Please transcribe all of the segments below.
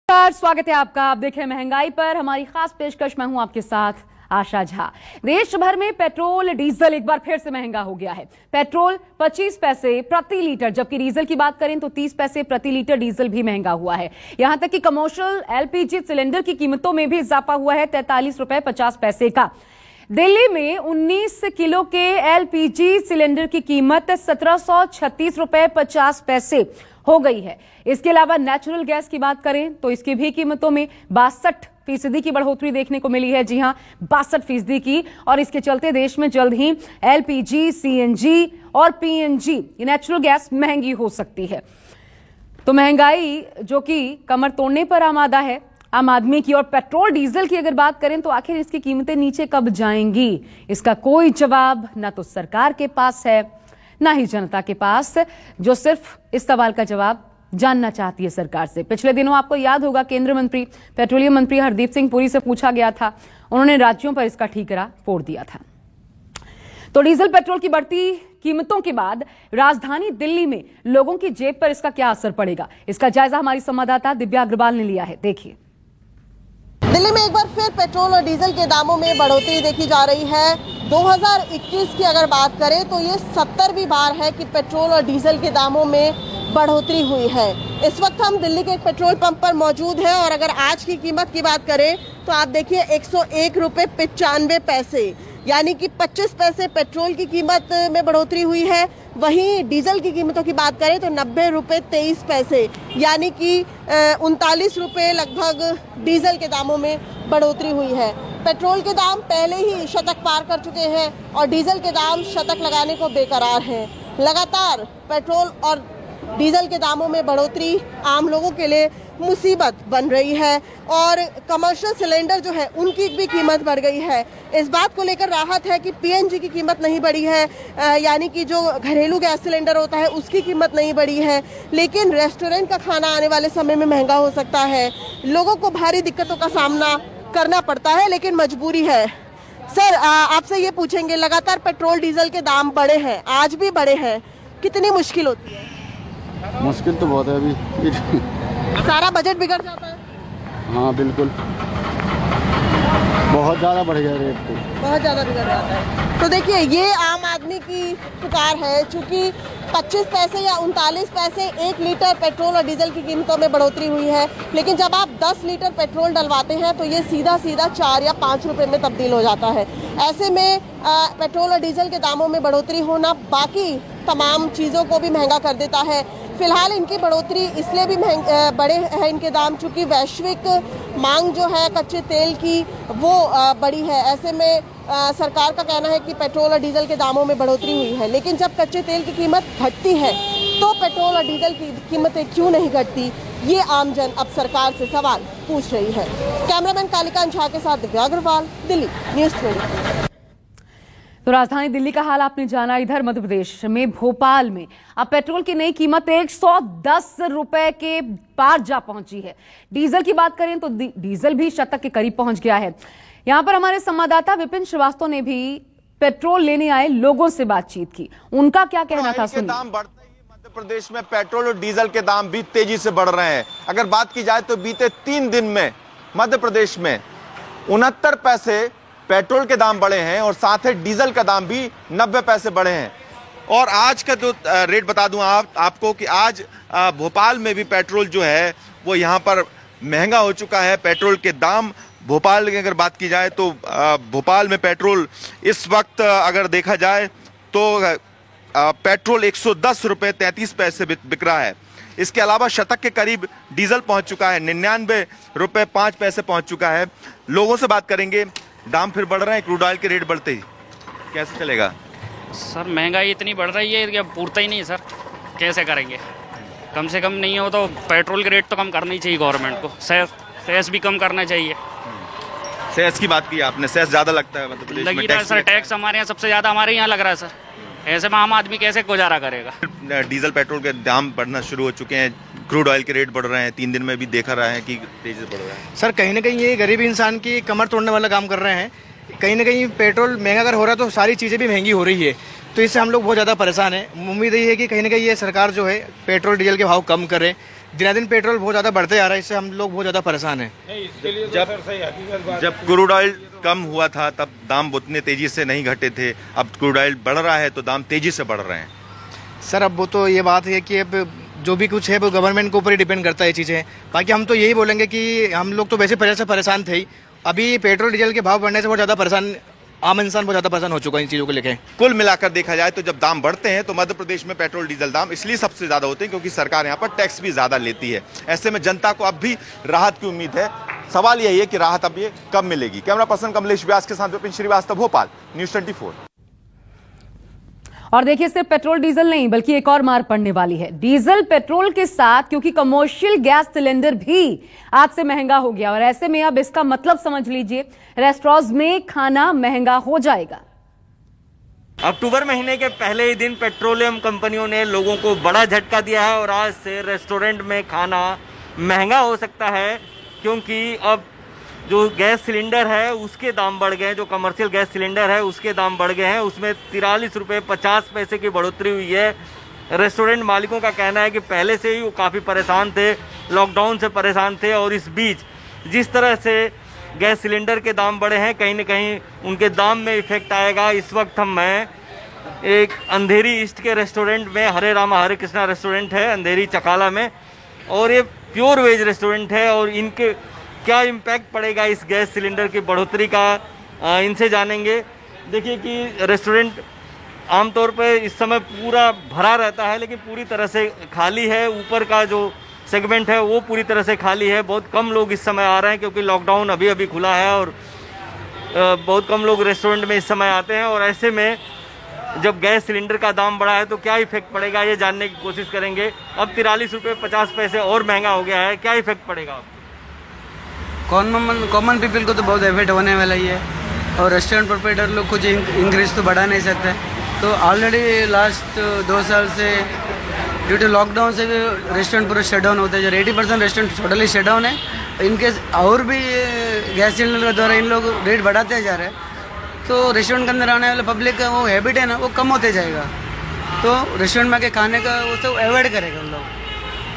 स्वागत है आपका। आप देख रहे हैं महंगाई पर हमारी खास पेशकश। मैं हूं आपके साथ आशा झा। देश भर में पेट्रोल डीजल एक बार फिर से महंगा हो गया है। पेट्रोल 25 पैसे प्रति लीटर, जबकि डीजल की बात करें तो 30 पैसे प्रति लीटर डीजल भी महंगा हुआ है। यहां तक कि कमर्शियल एलपीजी सिलेंडर की कीमतों में भी इजाफा हुआ है 43 रुपए 50 पैसे का। दिल्ली में 19 किलो के एलपीजी सिलेंडर की कीमत 1736 रुपए 50 पैसे हो गई है। इसके अलावा नेचुरल गैस की बात करें तो इसकी भी कीमतों में 62% की बढ़ोतरी देखने को मिली है। जी हां, 62% की। और इसके चलते देश में जल्द ही एलपीजी, सीएनजी और पीएनजी नेचुरल गैस महंगी हो सकती है। तो महंगाई जो कि कमर तोड़ने पर आमादा है आम आदमी की। और पेट्रोल डीजल की अगर बात करें तो आखिर इसकी कीमतें नीचे कब जाएंगी, इसका कोई जवाब ना तो सरकार के पास है ना ही जनता के पास, जो सिर्फ इस सवाल का जवाब जानना चाहती है सरकार से। पिछले दिनों आपको याद होगा केंद्रीय मंत्री पेट्रोलियम मंत्री हरदीप सिंह पुरी से पूछा गया था, उन्होंने राज्यों पर इसका ठीकरा फोड़ दिया था। तो डीजल पेट्रोल की बढ़ती कीमतों के बाद राजधानी दिल्ली में लोगों की जेब पर इसका क्या असर पड़ेगा, इसका जायजा हमारी संवाददाता दिव्या अग्रवाल ने लिया है। देखिए, दिल्ली में एक बार फिर पेट्रोल और डीजल के दामों में बढ़ोतरी देखी जा रही है। 2021 की अगर बात करें तो ये 70वीं बार है कि पेट्रोल और डीजल के दामों में बढ़ोतरी हुई है। इस वक्त हम दिल्ली के एक पेट्रोल पंप पर मौजूद हैं और अगर आज की कीमत की बात करें तो आप देखिए 101 रुपये 95 पैसे, यानी कि 25 पैसे पेट्रोल की कीमत में बढ़ोतरी हुई है। वहीं डीजल की कीमतों की बात करें तो 90 रुपये 23 पैसे, यानी कि 39 रुपये लगभग डीजल के दामों में बढ़ोतरी हुई है। पेट्रोल के दाम पहले ही शतक पार कर चुके हैं और डीजल के दाम शतक लगाने को बेकरार हैं। लगातार पेट्रोल और डीजल के दामों में बढ़ोतरी आम लोगों के लिए मुसीबत बन रही है और कमर्शियल सिलेंडर जो है उनकी भी कीमत बढ़ गई है। इस बात को लेकर राहत है कि पीएनजी की कीमत नहीं बढ़ी है, यानी कि जो घरेलू गैस सिलेंडर होता है उसकी कीमत नहीं बढ़ी है, लेकिन रेस्टोरेंट का खाना आने वाले समय में महंगा हो सकता है। लोगों को भारी दिक्कतों का सामना करना पड़ता है, लेकिन मजबूरी है। सर, आपसे ये पूछेंगे, लगातार पेट्रोल डीजल के दाम बढ़े हैं, आज भी बढ़े हैं, कितनी मुश्किल होती है? मुश्किल तो बहुत है अभी। सारा बजट बिगड़ जाता है। हाँ बिल्कुल, बहुत ज़्यादा बढ़ गया रेट तो, बहुत ज़्यादा बिगड़ जाता है। तो देखिए, ये आम आदमी की पुकार है, चूँकि 25 पैसे या 39 पैसे 1 लीटर पेट्रोल और डीजल की कीमतों में बढ़ोतरी हुई है, लेकिन जब आप 10 लीटर पेट्रोल डलवाते हैं तो ये सीधा 4 या 5 रुपए में तब्दील हो जाता है। ऐसे में पेट्रोल और डीजल के दामों में बढ़ोतरी होना बाकी तमाम चीज़ों को भी महंगा कर देता है। फिलहाल इनकी बढ़ोतरी इसलिए भी बड़े हैं इनके दाम, चूँकि वैश्विक मांग जो है कच्चे तेल की वो बड़ी है। ऐसे में सरकार का कहना है कि पेट्रोल और डीजल के दामों में बढ़ोतरी हुई है, लेकिन जब कच्चे तेल की कीमत घटती है तो पेट्रोल और डीजल की कीमतें क्यों नहीं घटती, ये आमजन अब सरकार से सवाल पूछ रही है। कैमरामैन कालिका झा के साथ दिव्या अग्रवाल, दिल्ली न्यूज़ 24। तो राजधानी दिल्ली का हाल आपने जाना। इधर मध्य प्रदेश में भोपाल में अब पेट्रोल की नई कीमत 110 रुपए के पार जा पहुंची है। डीजल की बात करें तो डीजल भी शतक के करीब पहुंच गया है। यहां पर हमारे संवाददाता विपिन श्रीवास्तव ने भी पेट्रोल लेने आए लोगों से बातचीत की, उनका क्या कहना था सुनिए। दाम बढ़ते ही मध्य प्रदेश में पेट्रोल और डीजल के दाम भी तेजी से बढ़ रहे हैं। अगर बात की जाए तो बीते 3 दिन में मध्य प्रदेश में 69 पैसे पेट्रोल के दाम बढ़े हैं और साथ ही डीजल का दाम भी 90 पैसे बढ़े हैं। और आज का जो रेट बता दूं आपको कि आज भोपाल में भी पेट्रोल जो है वो यहाँ पर महंगा हो चुका है। पेट्रोल के दाम भोपाल की अगर बात की जाए तो भोपाल में पेट्रोल इस वक्त अगर देखा जाए तो पेट्रोल 110 रुपये 33 पैसे बिक रहा है। इसके अलावा शतक के करीब डीजल पहुंच चुका है, 99 रुपये 5 पैसे पहुंच चुका है। लोगों से बात करेंगे, दाम फिर बढ़ रहे हैं, क्रूड ऑयल के रेट बढ़ते ही कैसे चलेगा? सर महंगाई इतनी बढ़ रही है कि अब पूरता ही नहीं सर, कैसे करेंगे? कम से कम नहीं हो तो पेट्रोल के रेट तो कम करना ही चाहिए गवर्नमेंट को, सेस भी कम करना चाहिए। सेस की बात की आपने, सेस ज्यादा लगता है मतलब लगी रहा है सर, टैक्स हमारे यहाँ सबसे ज्यादा हमारे यहाँ लग रहा है सर। ऐसे में आम आदमी कैसे गुजारा करेगा? डीजल पेट्रोल के दाम बढ़ना शुरू हो चुके हैं, क्रूड ऑयल के रेट बढ़ रहे हैं, 3 दिन में भी देखा रहा है कि तेजी से बढ़ रहा है। सर कहीं ना कहीं ये गरीब इंसान की कमर तोड़ने वाला काम कर रहे हैं। कहीं ना कहीं पेट्रोल महंगा अगर हो रहा है तो सारी चीज़ें भी महंगी हो रही है, तो इससे हम लोग बहुत ज़्यादा परेशान हैं। उम्मीद यही है कि कहीं ना कहीं ये सरकार जो है पेट्रोल डीजल के भाव कम करे, दिनादिन पेट्रोल बहुत ज़्यादा बढ़ते जा रहा है, इससे हम लोग बहुत ज़्यादा परेशान हैं। जब क्रूड ऑयल कम हुआ था तब दाम उतने तेजी से नहीं घटे थे, अब क्रूड ऑयल बढ़ रहा है तो दाम तेजी से बढ़ रहे हैं। सर अब वो तो ये बात है कि अब जो भी कुछ है वो गवर्नमेंट के ऊपर ही डिपेंड करता है ये चीज़ें। बाकी हम तो यही बोलेंगे कि हम लोग तो वैसे पहले से परेशान थे ही, अभी पेट्रोल डीजल के भाव बढ़ने से बहुत ज़्यादा परेशान, आम इंसान बहुत ज़्यादा परेशान हो चुका है इन चीज़ों को लेकर। कुल मिलाकर देखा जाए तो जब दाम बढ़ते हैं तो मध्य प्रदेश में पेट्रोल डीजल दाम इसलिए सबसे ज्यादा होते हैं क्योंकि सरकार यहाँ पर टैक्स भी ज्यादा लेती है। ऐसे में जनता को अब भी राहत की उम्मीद है। सवाल यही है कि राहत अब ये कब मिलेगी। कैमरा पर्सन कमलेश व्यास के साथ विपिन श्रीवास्तव, भोपाल, न्यूज़ 24। और देखिए, सिर्फ पेट्रोल डीजल नहीं बल्कि एक और मार पड़ने वाली है डीजल पेट्रोल के साथ, क्योंकि कमर्शियल गैस सिलेंडर भी आज से महंगा हो गया। और ऐसे में अब इसका मतलब समझ लीजिए, रेस्टोरेंट्स में खाना महंगा हो जाएगा। अक्टूबर महीने के पहले ही दिन पेट्रोलियम कंपनियों ने लोगों को बड़ा झटका दिया है और आज से रेस्टोरेंट में खाना महंगा हो सकता है, क्योंकि अब जो गैस सिलेंडर है उसके दाम बढ़ गए, जो कमर्शियल गैस सिलेंडर है उसके दाम बढ़ गए हैं। उसमें 43 रुपये 50 पैसे की बढ़ोतरी हुई है। रेस्टोरेंट मालिकों का कहना है कि पहले से ही वो काफ़ी परेशान थे, लॉकडाउन से परेशान थे, और इस बीच जिस तरह से गैस सिलेंडर के दाम बढ़े हैं कहीं ना कहीं उनके दाम में इफेक्ट आएगा। इस वक्त मैं एक अंधेरी ईस्ट के रेस्टोरेंट में, हरे रामा हरे कृष्णा रेस्टोरेंट है अंधेरी चकाला में, और ये प्योर वेज रेस्टोरेंट है। और इनके क्या इम्पैक्ट पड़ेगा इस गैस सिलेंडर की बढ़ोतरी का, इनसे जानेंगे। देखिए कि रेस्टोरेंट आमतौर पे इस समय पूरा भरा रहता है लेकिन पूरी तरह से खाली है। ऊपर का जो सेगमेंट है वो पूरी तरह से खाली है। बहुत कम लोग इस समय आ रहे हैं क्योंकि लॉकडाउन अभी अभी खुला है और बहुत कम लोग रेस्टोरेंट में इस समय आते हैं। और ऐसे में जब गैस सिलेंडर का दाम बढ़ा है तो क्या इफेक्ट पड़ेगा ये जानने की कोशिश करेंगे। अब 43 रुपये 50 पैसे और महंगा हो गया है, क्या इफेक्ट पड़ेगा? कॉमन पीपल को तो बहुत इफेक्ट होने वाला ही है, और रेस्टोरेंट प्रोप्राइटर लोग कुछ इंक्रीज तो बढ़ा नहीं सकते। तो ऑलरेडी लास्ट 2 साल से ड्यू टू लॉकडाउन से भी रेस्टोरेंट पूरे शट डाउन होते हैं। जो 80% रेस्टोरेंट टोटली शट डाउन है। इनके और भी गैस सिलेंडर के द्वारा इन लोग रेट बढ़ाते जा रहे हैं, तो रेस्टोरेंट के अंदर आने वाले पब्लिक का वो हैबिट है ना, वो कम होते जाएगा। तो रेस्टोरेंट में आके खाने का वो सब अवॉइड करेगा हम लोग।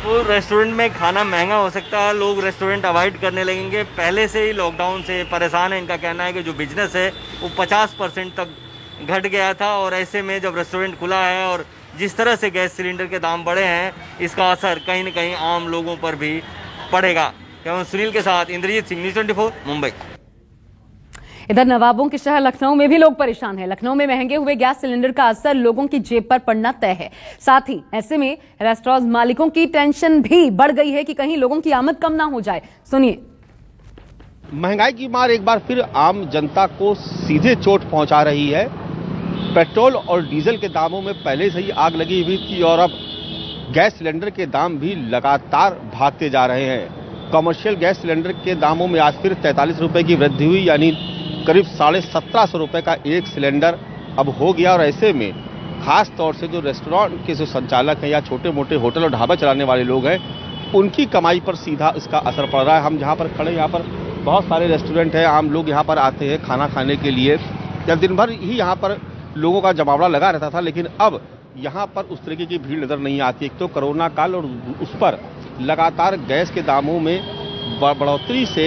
तो रेस्टोरेंट में खाना महंगा हो सकता है, लोग रेस्टोरेंट अवॉइड करने लगेंगे। पहले से ही लॉकडाउन से परेशान है। इनका कहना है कि जो बिजनेस है वो 50% तक घट गया था, और ऐसे में जब रेस्टोरेंट खुला है और जिस तरह से गैस सिलेंडर के दाम बढ़े हैं इसका असर कहीं न कहीं आम लोगों पर भी पड़ेगा। कैमरा सुनील के साथ इंद्रजीत सिंह, न्यूज़ 24, मुंबई। इधर नवाबों के शहर लखनऊ में भी लोग परेशान हैं। लखनऊ में महंगे हुए गैस सिलेंडर का असर लोगों की जेब पर पड़ना तय है। साथ ही ऐसे में रेस्टोरेंट मालिकों की टेंशन भी बढ़ गई है कि कहीं लोगों की आमद कम ना हो जाए। सुनिए। महंगाई की मार एक बार फिर आम जनता को सीधे चोट पहुंचा रही है। पेट्रोल और डीजल के दामों में पहले से ही आग लगी हुई थी और अब गैस सिलेंडर के दाम भी लगातार भागते जा रहे हैं। कमर्शियल गैस सिलेंडर के दामों में आज फिर 43 रुपए की वृद्धि हुई, यानी करीब 1750 रुपए का एक सिलेंडर अब हो गया। और ऐसे में खास तौर से जो रेस्टोरेंट के जो संचालक हैं या छोटे मोटे होटल और ढाबा चलाने वाले लोग हैं, उनकी कमाई पर सीधा इसका असर पड़ रहा है। हम जहाँ पर खड़े, यहाँ पर बहुत सारे रेस्टोरेंट हैं, आम लोग यहाँ पर आते हैं खाना खाने के लिए। जब दिन भर ही यहाँ पर लोगों का जमावड़ा लगा रहता था, लेकिन अब यहाँ पर उस तरीके की भीड़ नजर नहीं आती। एक तो कोरोना काल और उस पर लगातार गैस के दामों में बढ़ोतरी से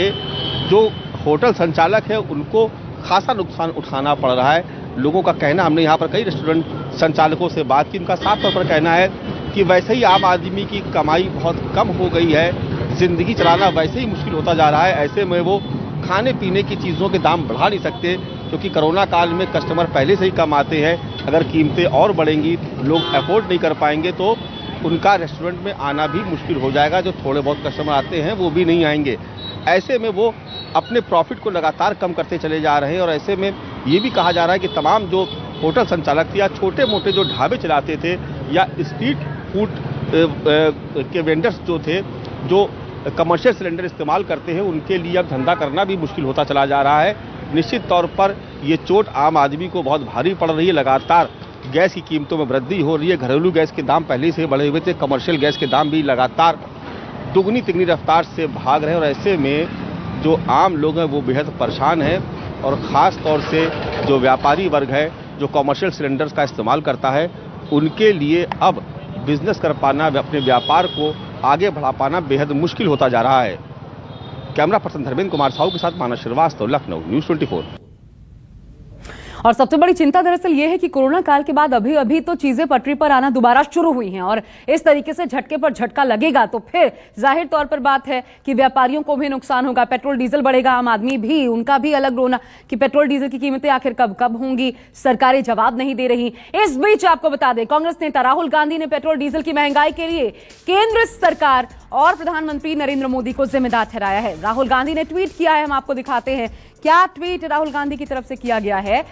जो होटल संचालक है उनको खासा नुकसान उठाना पड़ रहा है। लोगों का कहना, हमने यहाँ पर कई रेस्टोरेंट संचालकों से बात की, उनका साफ तौर पर कहना है कि वैसे ही आम आदमी की कमाई बहुत कम हो गई है, जिंदगी चलाना वैसे ही मुश्किल होता जा रहा है। ऐसे में वो खाने पीने की चीज़ों के दाम बढ़ा नहीं सकते, क्योंकि कोरोना काल में कस्टमर पहले से ही कम आते हैं। अगर कीमतें और बढ़ेंगी, लोग अफोर्ड नहीं कर पाएंगे तो उनका रेस्टोरेंट में आना भी मुश्किल हो जाएगा। जो थोड़े बहुत कस्टमर आते हैं वो भी नहीं आएंगे। ऐसे में वो अपने प्रॉफिट को लगातार कम करते चले जा रहे हैं। और ऐसे में ये भी कहा जा रहा है कि तमाम जो होटल संचालक थे या छोटे मोटे जो ढाबे चलाते थे या स्ट्रीट फूड के वेंडर्स जो थे, जो कमर्शियल सिलेंडर इस्तेमाल करते हैं, उनके लिए अब धंधा करना भी मुश्किल होता चला जा रहा है। निश्चित तौर पर ये चोट आम आदमी को बहुत भारी पड़ रही है। लगातार गैस की कीमतों में वृद्धि हो रही है। घरेलू गैस के दाम पहले से बढ़े हुए थे, कमर्शियल गैस के दाम भी लगातार दुगनी तिगनी रफ्तार से भाग रहे हैं। और ऐसे में जो आम लोग हैं वो बेहद परेशान हैं, और ख़ास तौर से जो व्यापारी वर्ग है जो कमर्शियल सिलेंडर्स का इस्तेमाल करता है, उनके लिए अब बिजनेस कर पाना, अपने व्यापार को आगे बढ़ा पाना बेहद मुश्किल होता जा रहा है। कैमरा पर्सन धर्मेंद्र कुमार साहू के साथ मानस श्रीवास्तव, लखनऊ, न्यूज़ 24। और सबसे बड़ी चिंता दरअसल ये है कि कोरोना काल के बाद अभी तो चीजें पटरी पर आना दोबारा शुरू हुई हैं और इस तरीके से झटके पर झटका लगेगा तो फिर जाहिर तौर पर बात है कि व्यापारियों को भी नुकसान होगा, पेट्रोल डीजल बढ़ेगा, आम आदमी भी, उनका भी अलग रोना कि पेट्रोल डीजल की कीमतें आखिर कब होंगी, सरकारें जवाब नहीं दे रही। इस बीच आपको बता दें, कांग्रेस नेता राहुल गांधी ने पेट्रोल डीजल की महंगाई के लिए केंद्र सरकार और प्रधानमंत्री नरेंद्र मोदी को जिम्मेदार ठहराया है। राहुल गांधी ने ट्वीट किया है, हम आपको दिखाते हैं क्या ट्वीट राहुल गांधी की तरफ से किया गया है।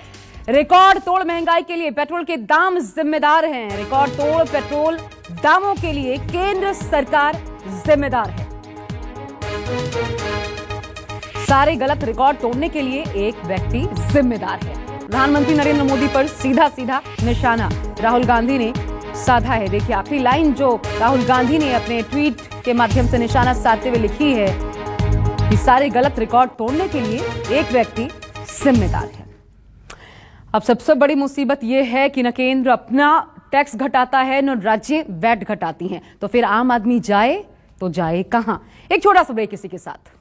रिकॉर्ड तोड़ महंगाई के लिए पेट्रोल के दाम जिम्मेदार हैं। रिकॉर्ड तोड़ पेट्रोल दामों के लिए केंद्र सरकार जिम्मेदार है। सारे गलत रिकॉर्ड तोड़ने के लिए एक व्यक्ति जिम्मेदार है। प्रधानमंत्री नरेंद्र मोदी पर सीधा निशाना राहुल गांधी ने साधा है। देखिए आखिरी लाइन जो राहुल गांधी ने अपने ट्वीट के माध्यम से निशाना साधते हुए लिखी है कि सारे गलत रिकॉर्ड तोड़ने के लिए एक व्यक्ति जिम्मेदार है। अब सबसे बड़ी मुसीबत यह है कि न केंद्र अपना टैक्स घटाता है न राज्य वैट घटाती हैं, तो फिर आम आदमी जाए तो जाए कहां। एक छोटा सा ब्रेक इसी के साथ।